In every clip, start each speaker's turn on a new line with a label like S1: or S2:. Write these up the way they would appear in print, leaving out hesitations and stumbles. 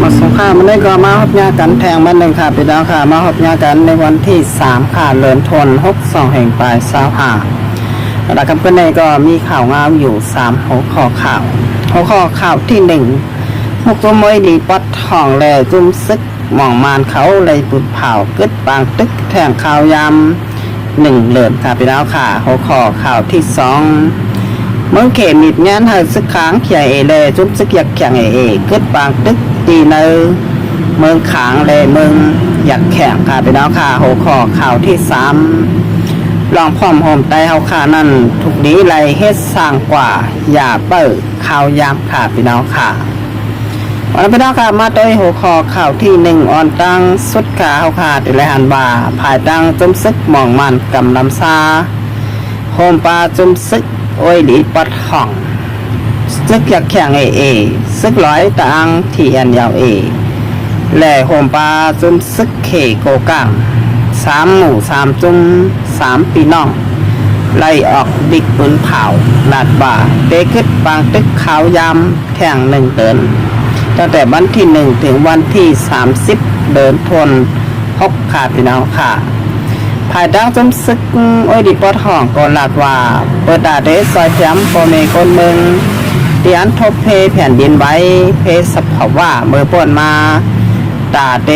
S1: ดสงครามมันได้ก็มาฮอบยากันแทงมันหนึ่งค่ะพี่น้องค่ะมาฮอบยากันในวันที่3ค่ะเดือนธันวาคมแห่งปลาย25แล้วกันเพื่อนในก็มีข่าวงามอยู่3หัวข้อข่าวที่1มุกตัวมวยดีปัดทองแลจุ่มซึกหม่องมานเขาเลยปุดเผากึดปางตึกแทงข่าวยำ1เดือนค่ะพี่น้องค่ะหัวข้อข่าวที่2เมืองเขมิดงานเฮาซึกค้างเขียเอเลยจุ่มซึกอยากแข่งเอกึดปางตึกตีเนอเมืองขางเลยเมืองอยากแข่งค่ะพี่น้องค่ะหัวข้อข่าวที่3ลองพร้อมโฮมไตเฮาค่ะนั่นถูกดีไรเฮ็ดสร้างกว่าอย่าเปิดข่าวยามค่ะพี่น้องค่ะวันนี้พี่น้องค่ะมาด้วยหัวข้อข่าวที่1อ่อนตั้งสุดขาเฮาค่ะติไรหันบ่าภายตั้งจุ่มซึกหม่องมันกำลำซาโฮมปลาจุ่มซึกโอ้ยดีปัดห่องซึกอยากแข่งซึกร้อยตางที่อันยาวแหล่โฮมปลาจุ่มซึกเขโกกัง3 หมู่ 3 จุ่ม3ปีน้องไล่ออกดิกปืนเผาลาดบ่าเตะขึ้นปางตึกขาวยำแท่ง1เดือนตั้งแต่วันที่1ถึงวันที่30เดือนธันวาคมค่ะพี่น้องค่ะภายดังจมซึกโอ้ยดีปอดห้องก่อนลาดว่าเปิดดาเดซอยแถมปอเมคนเมืองเตียนทบเพแผ่นดินไว้เพสภาวะเมื่อป่นมาตาเด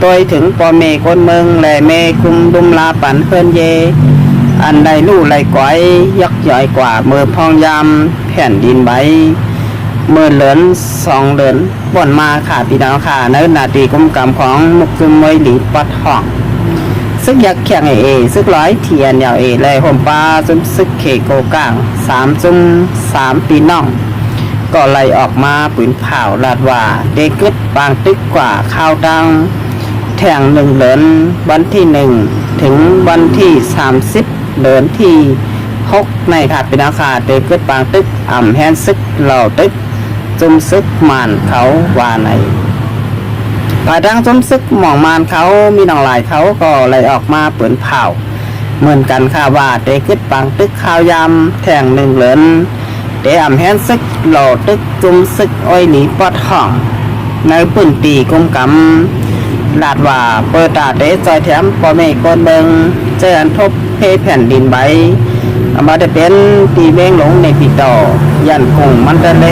S1: ตัวถึงปอเมคนเมืองแหล่เมคุมดุมลาปันเพื่อนเยอันใดลู่ไหลก้อยยักย่อยกว่าเมื่อพองยำแผ่นดินไว้เมื่อเหลือน2เดือนป่นมาค่ะพี่น้องค่ะในนาทีกุมกรรมของมุกจุมมวยหลีปอดห้องซึกยักษ์แข่งซึกร้อยเทียนยาวเลยห่มปลาจุ่มซึกเขโกกลาง3 จุ่ม3ปีน้องก็ไล่ออกมาปืนเผาลาดว่าเด็กึดปางตึกกว่าข้าวดังแทง1เหลือนวันที่1ถึงวันที่30เดือนที่6ในค่ะเป็นอาคาเด็กึดปางตึกอ่ำแฮนซึกเหล่าตึกจุ่มซึกมานเขาว่าในภายดังจมซึกหม่องมานเขามีน้องหลายเขาก็เลยออกมาเปิดเผาเหมือนกันค่ะว่าเตะขึ้นปังตึกข้าวยำแทง1เหลือนเตะอ่ำแฮนซึกหล่อตึกจุมซึกอ้อยหนีปอดห้องในปืนตีกุมกำลาดว่าเปิดตาเตะจอยแถมปอเมกนเบิงเจออันทบเพแผ่นดินใบมาได้เป็นตีเบ้งหลงในปีต่อยันคงมันทะเล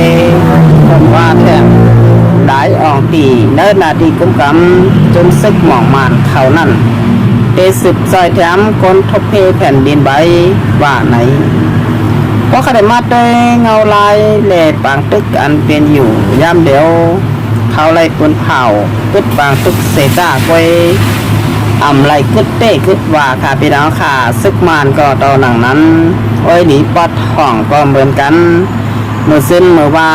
S1: คนว่าแทงหลายอองตีเนินนาทีกุมกำจนซึกหม่องมานเขานั่นเตสึกซอยแถมคนทบเพแผ่นดินใบว่าไหนเพราะขณะมาด้วยเงาลายแหล่ปางตึกอันเป็นอยู่ย่ำเดียวเขาไล่ปืนเผากึดปางตึกเสตากวยอ่ำไล่กึดเต้กึดว่าค่ะพี่น้องค่ะซึกมานก็ตอนหนังนั้นโอ้ยหนีปอดห่องก็เหมือนกันเมื่อสิ้นเมื่อว่า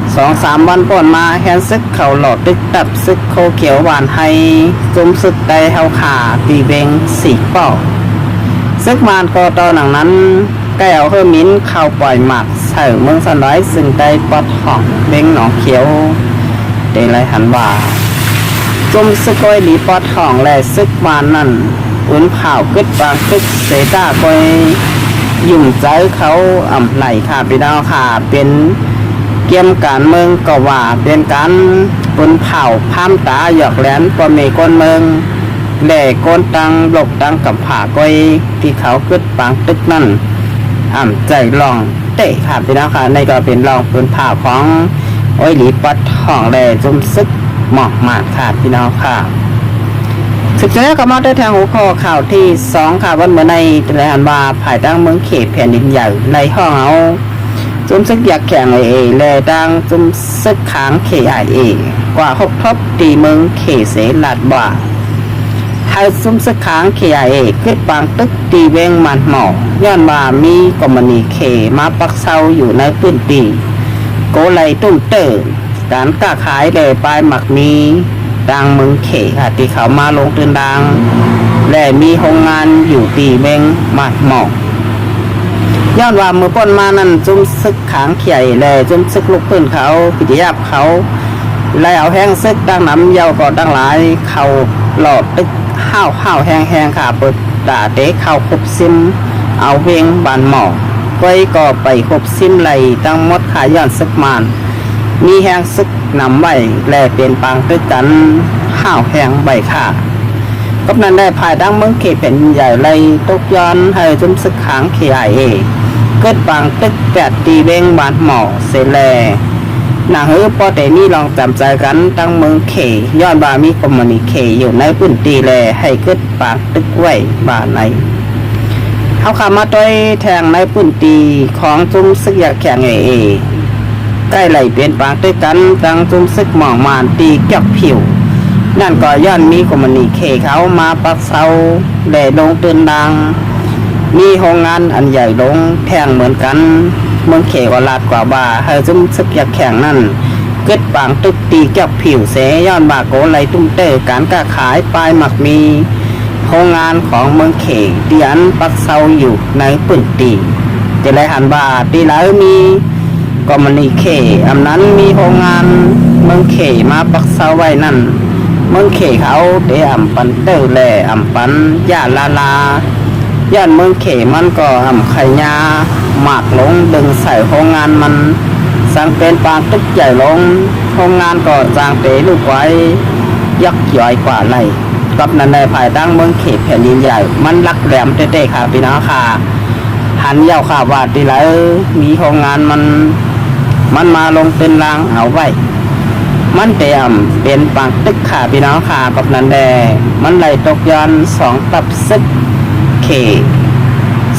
S1: 2-3 วันก่อนมาแฮนซึกเขาหลอดตึกตับซึกโคเขียวหวานไฮจุมซึกได้เฮาขาตีเบง4 ปอกซึกมานก็ตอนหนังนั้นแก้วเฮอมินเข้าปล่อยหมักใส่เมืองสันร้อยซึ่งได้ปอดห่องเบงหนองเขียวได้ไรหันว่าจุมซึกก้อยหลีปอดห่องและซึกมานนั่นอุ่นเผากึดบางตึกเสตาก้อยยุ่งใจเขาอ่ำไหลค่ะพี่น้องค่ะเป็นเกี่ยมการเมืองก็ว่าเป็นการปนเผาพามตาหยอกแหลนปอเมก้นเมืองแหล่ก้นตังหลกตังกับผาก้อยที่เขากึดปางตึกนั่นอ่ำใจลองเตะค่ะพี่น้องค่ะในก็เป็นลองปนเผาของโอ้ยหลีปัดห้องแหล่จุมซึกหมอกมากค่ะพี่น้องค่ะศึกษาก็มาได้ทางหัวข้อข่าวที่2ค่ะวันเมื่อในตลาดว่าภายตั้งเมืองเขตแผ่นดินใหญ่ในห้องเอาจุมซึกอยากแข่งแลดังจุมซึกค้างกว่า6ทบตีเมืองเขเสลาดบ่าให้จุมซึกค้างขึ้นปางตึกตีเวงมันหมอกย้อนว่ามีกมณีเขมาปักเซาอยู่ในพื้นตีโกไลตุ้มเตอร์การก้าขายเลยปลายหมักมีดังเมืองเขค่ะที่เขามาลงตื่นดังและมีโรงงานอยู่ตีเวงมันหมอกย้อนว่ามือป้นมานั่นจุ่มซึกขางเขียแลจุ่มซึกลูกพื้นเขาปิติยาบเขาไล่เอาแห้งซึกดังน้ำเยาก็ดังหลายเขาหลอดตึกห้าวแห้งค่ะเปิดด่าเตะเขาคบซิมเอาเวงบานหมอกก้อยก็ไปคบซิมไหลตั้งมดขาย้อนซึกมาน มีแหงซึกนำไว้แลเป็นปางตึกกันห้าวแหงใบขาก็นั้นได้ภายดังเมืองเขตเป็นใหญ่ไรตกย้อนให้จุมซึกขางเขียเอเกิดปางตึกแปดตีเบงบานหมอเสแลหนังฮือปอเตนี่ลองจำใจกันตั้งเมืองเขย้อนบามีคอมมานิเคอยู่ในพื้นตีแลให้เกิดปางตึกไว้บาในเขาขามาต้อยแทงในพื้นตีของจุมซึกอยากแข่งเอใกล้ไหลเปลี่ยนปางตึกกันตั้งจุมซึกหมองมานตีเกี่ยวผิวนั่นก็ย้อนมีคอมมานิเคเขามาปักเสาแหล่ลงตื่นดังมีโรงงานอันใหญ่ลงแทงเหมือนกันเมืองเขก็ลาดกว่าบาให้จุ่มซึกอยากแข่งนั่นเกิดปางตึกตีเกี่ยวผิวเสย้อนบาโกไหลตุ้มเตอการค้าขายปลายหมักมีโรงงานของเมืองเขเตียนปักเสาอยู่ในปืนตีจะไรหันบาตีแล้วมีก็มันนีเขอำนั้นมีโรงงานเมืองเขมาปักเสาไว้นั่นเมืองเขเขาเตะอ่ำปันเตอแหล่อ่ำปันย่าลาย่านเมืองเขมันก็อ่ำไข่ยาหมากลงดึงใส่โรงงานมันสังเป็นปางตึกใหญ่ลงโรงงานก็จางเตะลูกไว้ยักย่อยกว่าไรกับนันในภายตั้งเมืองเขแผ่นดินใหญ่มันลักแหลมเต้ๆค่ะพี่น้องค่ะหันเย้าข่าวว่าทีไรมีโรงงานมันมาลงเป็นรางเอาไว้มันเตรียมเป็นปางตึกค่ะพี่น้องค่ะกับนันแดมันไหลตกย้อนสองตับซึกเข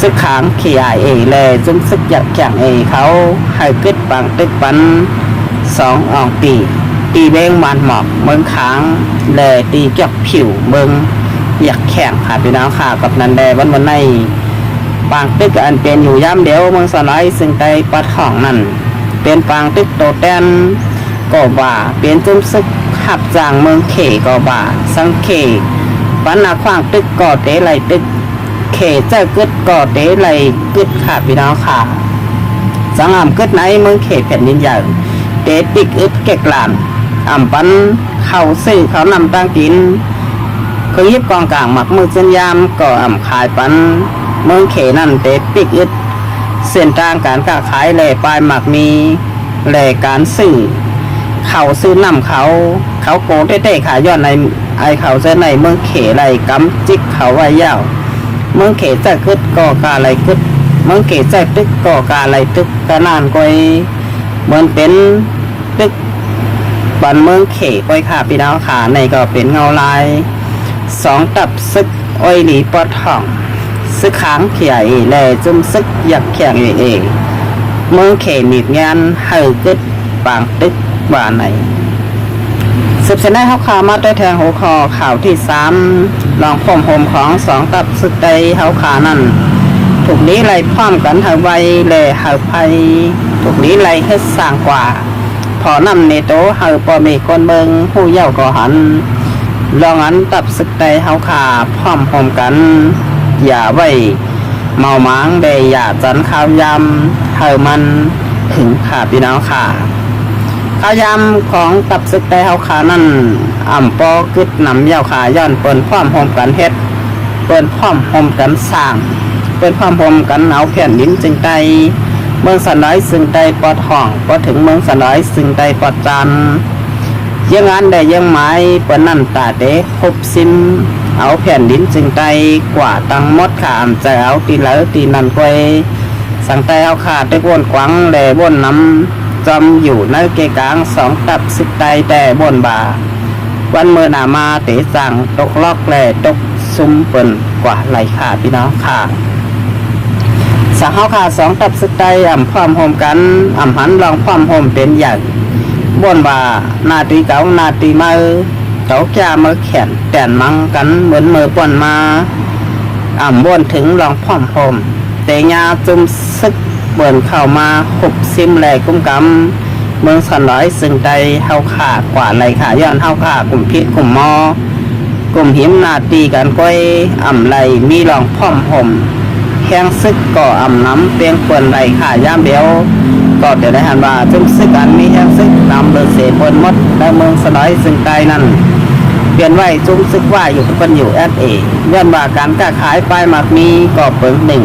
S1: ซึกขางเขียเอเลยจุ่มซึกหยักแข่งเอเขาให้เกิดปางตึกปันสองอ่องตีเบ้งมันหมอกเมืองขางเลยตีเกี่ยวผิวเมืองหยักแข่งค่ะพี่น้องค่ะกับนันแดวันในปางตึกอันเป็นอยู่ย่ำเดียวเมืองสลายซึ่งใต้ปัดของนั่นเป็นปางตึกโตแตนก็บ่าเป็นจุ่มซึกขับจางเมืองเขก็บ่าสังเขปันนาขวางตึกก่อเตะไหลตึกเขเจ้าเกิดก่อเตะไหลกึดค่ะพี่น้องค่ะสังอ่ำกึดไหนเมืองเขแผ่นดินใหญ่เตะติกอึดเกกหลานอ่ำปันเขาซื้อเขานำตั้งกินคือยิบกองกลางหมักมือเส้นยามก็อ่ำขายปันเมืองเขนั่นเตะติกอึดเส้นทางการค้าขายแหล่ปลายหมักมีแหล่การซื้อเขาซื้อนำเขาโกเต้ๆขายย้อนในไอเขาเส้นในเมืองเขไหลกำจิกเขาไว้ยาวเมืองเขจะกึดก่อกาไหลกึดเมืองเขจะตึกก่อกาไหลตึกกะนานก้อยเหมือนเป็นตึกบันเมืองเขก้อยขาพี่น้องขาในก็เป็นเงาลายสองตับซึกอ้อยหลีปอทองซึกขางเขียแหล่จุ่มซึกหยักแข่งเอเมืองเขมีงานให้กึดปางตึกว่าไหนสืบเสนอเขาข่าวมาด้วยแทงหัวคอข่าวที่3ลองพรมโฮมของสองตับสึกใดเขาขานั่นถูกนี้ไหลพร้อมกันหาไวแหล่หาภัยถูกนี้ไหลเฮ็ดสร้างกว่าพอนำเนโตหาปอมีคนเบิงผู้เย้าก็หันลองอันตับสึกใดเขาขาพร้อมโฮมกันอย่าไว้เมาหมางได้อย่าจันข้าวยำหามันถึงขาพี่น้องขาข้าวยำของตับซึกได้เฮาขานั่นอ่ำปอกึดนำเย้าขาย้อนเปิ้นพร้อมโฮมกันเฮ็ดเปิ้นพร้อมโฮมกันสร้างเปิ้นพร้อมโฮมกันเอาแผ่นดินจึงใดเมืองสันน้อยซึ่งใดปอดห้องพอถึงเมืองสันน้อยซึ่งใดปอดจันยังงานได้ยังหมายเปิ้นนั่นตาเตพบซิมเอาแผ่นดินจึงใดกว่าตังมดขามใจเอาตีเหลอตีนันก้อยสั่งแต่เอาขาดได้วนกวังแลวนน้ำจำอยู่ในเกกลางสองตับสิบไตแต่บนบ่าวันเมื่อหนามาเตะสั่งตกลอกแหล่ตกซุ้มเปิ่นกว่าไหลขาพี่น้องค่ะสั่งเฮาขาสองตับสิบไตอ่ำพร้อมโฮมกันอ่ำหันลองพร้อมโฮมเป็นใหญ่บนบ่านาตีเก่านาตีมาเก่าแก่เมื่อแขนแต่นมังกันเหมือนมือป่นมาอ่ำบนถึงลองพร้อมโฮมเตะยาจุ่มซึกเบิ่นเข้ามาขุบซิมแหลกุ้มกำเมืองสันร้อยซึ่งใดเฮาขากว่าไหลขาย้อนเฮาขากลุ่มพิษกลุ่มมอกลุ่มหิมนาตีกันก้อยอ่ำไหลมีรองพร้อมห่มแข้งซึกก่ออ่ำน้ำเปียงเปิ่นไหลขาย่ามเดียวก็จะได้หันว่าจุ่มซึกอันมีแข้งซึกนำเดินเสพนมดและเมืองสันร้อยซึ่งใดนั้นเปลี่ยนไว้จุ่มซึกว่าอยู่เปิ้นอยู่เอย้อนว่าการค้าขายปลายหมากมีก็เปิงหนึ่ง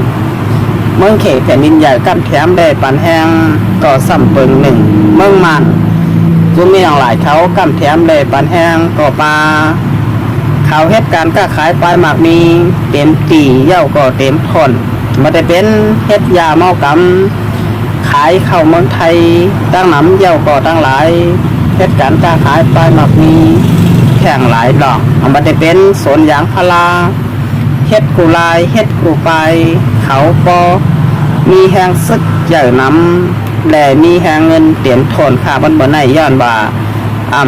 S1: เมืองเขแผ่นดินใหญ่กั้นแถมได้ปันแห้งก็สัมเปิงหนึ่งเมืองมัน บุญมีอย่างหลายเขากำแถมเลยปันแห้งก่อปลาเขาเฮ็ดการก็ขายปลายหมากมีเต็มตีเย่าก็เต็มทนมาได้เป็นเฮ็ดยาเมากำขายเข้าเมืองไทยตั้งหนำเย่าก็ตั้งหลายเฮ็ดการก็ขายปลายหมากมีแข่งหลายดอกมาได้เป็นสวนยางพาราเฮ็ดกูลายเฮ็ดกูไปเขาปอมีแหงซึกใหญ่น้ำและมีแหงเงินเตียนทนค่าบนบนในย้อนว่า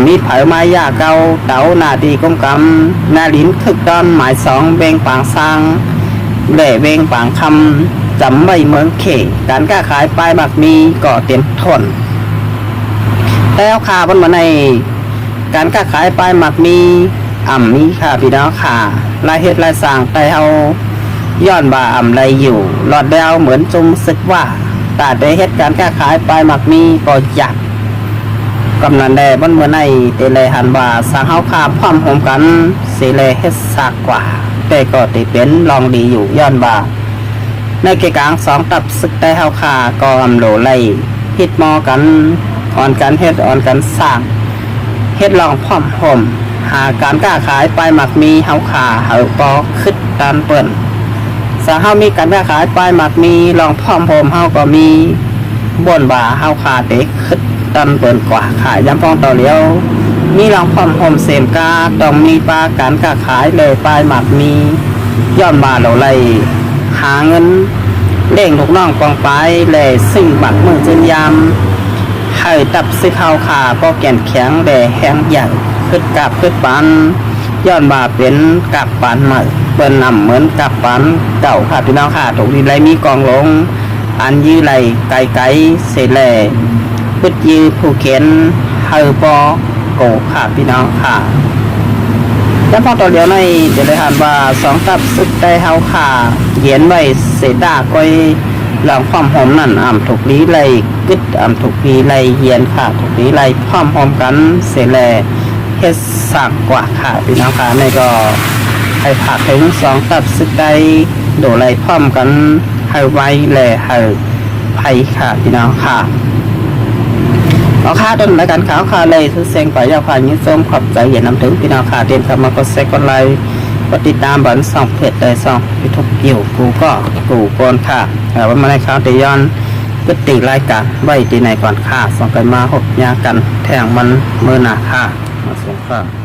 S1: มีเผยไม้ยาเกาเต๋านาดีกงกำนาลิ้นคึกดอนหมายสองเบงปางสร้างแหล่เบงปางคำจำไว้เมืองเขการค้าขายปลายบักมีก่อเต็มทนแล้วค่าบนบนในการค้าขายปลายหมักมีมีค่ะพี่น้องค่ะรายเฮ็ดรายสร้างไปเอาย้อนบ่าไรอยู่หลอดเดวเหมือนจุมสึกว่าตาได้เฮ็ดการค้าขายปลายหมักมีก็อยากกำนันแดบนเมื่อในเตเลยหันบ่าสร้างเฮาคาพร้อมโฮมกันสิเลยเฮ็ดซากกว่าแต่ก็ติเป็นลองดีอยู่ย้อนบ่าในเกกลางสองตับสึกได้เฮาคาก็โหลไล่ฮิตมอกันอ่อนกันเฮ็ดอ่อนกันสร้างเฮ็ดลองพร้อมโฮมหาการค้าขายปลายหมักมีเฮาขาเฮาปอคึดตานเปิ้นสาเฮามีการค้าขายปลายหมักมีลองพร้อมโฮมเฮาก็มีบ่นบ่าเฮาขาเด็กคึดตันเปิ้นกว่าขายยำพองต่อเลี้ยวมีลองพร้อมโฮมเสมกาต้องมีปลาการค้าขายเลยปลายหมักมีย้อนมาเราไล่หาเงินเล่งลูกน้องกองไปเลยซึ่งบักมือจึงยามให้ตับซึกเฮาขาก็แก่นแข็งแด่แห้งใหญ่ขึ้นกับขึ้นปันย้อนมาเป็นกับปันใหม่เปิ้นนำเหมือนกับปันเก่าค่ะพี่น้องค่ะตรงนี้ไรมีกองลงอันยื้อไหลไกลไกลเสแลพุดยื้อผู้เขียนเฮอปอโกค่ะพี่น้องค่ะแล้วพอต่อเดียวในเดี๋ยวเลยหันว่าสองตับสุดได้เฮาค่ะเย็นไว้เสดาก้อยหลังความหอมนั่นถูกนี้ไรกึดถูกนี้ไรเย็นค่ะถูกนี้ไรพร้อมหอมกันเสแลเฮ็ดสักกว่าค่ะพี่น้องค่ะในก็ให้ผักถึงสองตับสึกได้โดไรพร้อมกันให้ไว้แลให้ไผ่ค่ะพี่น้องค่ะเอาค่าต้นรายการข่าวค่ะเลยทุกเสียงปล่อยยาวผ่านยิ้มส้มขอบใจอย่านำถึงพี่น้องค่ะเตรียมกลับมากดแชร์กดไลค์กดติดตามบันส่องเพจเลยส่องยูทูบเกี่ยวกูก็กูโกนค่ะวันมาในข่าวเตยอนกึติรายการไว้ที่ไหนก่อนค่ะส่งไปมาหกยากันแทงมันเมื่อหนาค่ะมาส่งค่ะ